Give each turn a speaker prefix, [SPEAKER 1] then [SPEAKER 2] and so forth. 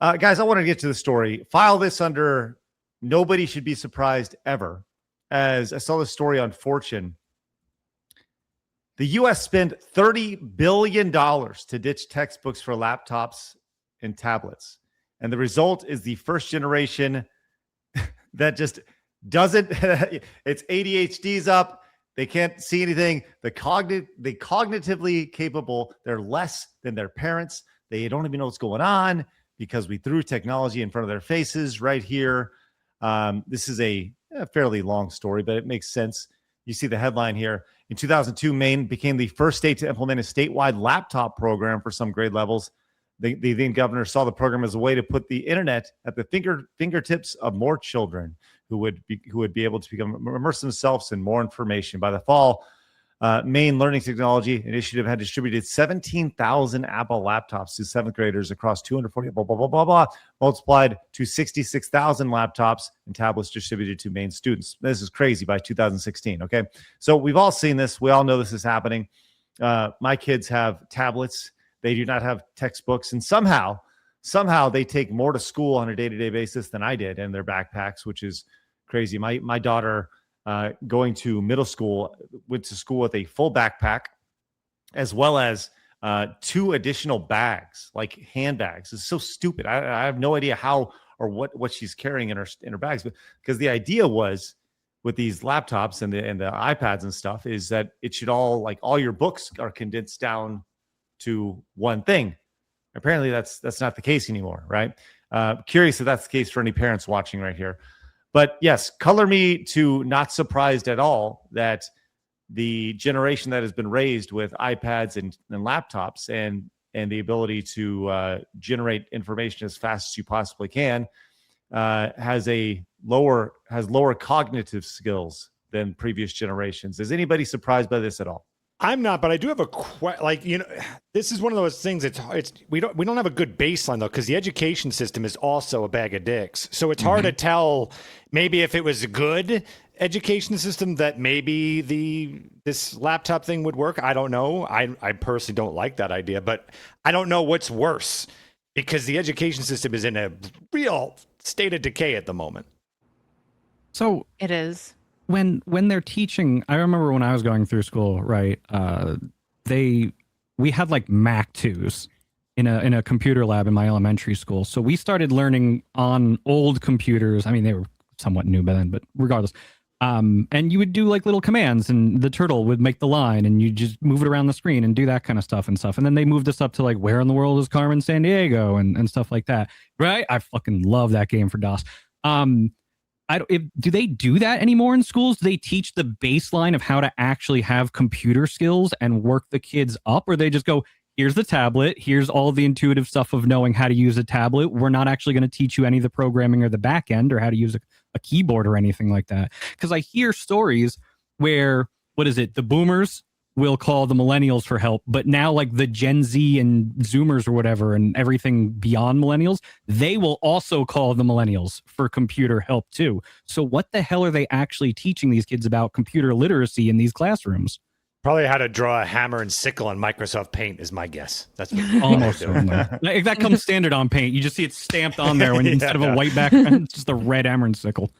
[SPEAKER 1] Guys, I want to get to the story. File this under nobody should be surprised ever. As I saw this story on Fortune, the U.S. spent $30 billion to ditch textbooks for laptops and tablets. And the result is the first generation that just doesn't, its ADHD's up. They can't see anything. They cognitively capable. They're less than their parents. They don't even know what's going on because we threw technology in front of their faces right here. This is a fairly long story, but it makes sense. You see the headline here. In 2002, Maine became the first state to implement a statewide laptop program for some grade levels. The then governor saw the program as a way to put the internet at the fingertips of more children who would be able to immerse themselves in more information. By the fall, Maine Learning Technology Initiative had distributed 17,000 Apple laptops to seventh graders across 240 multiplied to 66,000 laptops and tablets distributed to Maine students. This is crazy by 2016. Okay, so we've all seen this. We all know this is happening. My kids have tablets. They do not have textbooks, and somehow they take more to school on a day-to-day basis than I did in their backpacks, which is crazy. My daughter, going to middle school, went to school with a full backpack, as well as 2 additional bags, like handbags. It's so stupid. I have no idea how or what she's carrying in her bags, but because the idea was with these laptops and the iPads and stuff is that it should all your books are condensed down to one thing. Apparently that's not the case anymore, right? Curious if that's the case for any parents watching right here. But yes, color me to not surprised at all that the generation that has been raised with iPads and laptops and the ability to generate information as fast as you possibly can has lower cognitive skills than previous generations. Is anybody surprised by this at all?
[SPEAKER 2] I'm not, but I do have this is one of those things. We don't have a good baseline though, because the education system is also a bag of dicks. So it's hard to tell. Maybe if it was a good education system, that maybe this laptop thing would work. I don't know. I personally don't like that idea, but I don't know what's worse because the education system is in a real state of decay at the moment.
[SPEAKER 3] So
[SPEAKER 4] it is.
[SPEAKER 3] When they're teaching, I remember when I was going through school, right? We had like Mac 2s in a computer lab in my elementary school. So we started learning on old computers. I mean, they were somewhat new by then, but regardless. And you would do like little commands, and the turtle would make the line, and you just move it around the screen and do that kind of stuff. And then they moved us up to like, where in the world is Carmen Sandiego and stuff like that, right? I fucking love that game for DOS. Do they do that anymore in schools? Do they teach the baseline of how to actually have computer skills and work the kids up? Or they just go, here's the tablet, here's all the intuitive stuff of knowing how to use a tablet. We're not actually going to teach you any of the programming or the back end or how to use a keyboard or anything like that. Because I hear stories where, the boomers will call the millennials for help, but now like the Gen Z and Zoomers or whatever and everything beyond millennials, they will also call the millennials for computer help too. So what the hell are they actually teaching these kids about computer literacy in these classrooms?
[SPEAKER 2] Probably how to draw a hammer and sickle on Microsoft Paint is my guess. That's what
[SPEAKER 3] almost like that comes standard on Paint. You just see it stamped on there when instead of a white background, it's just a red hammer and sickle.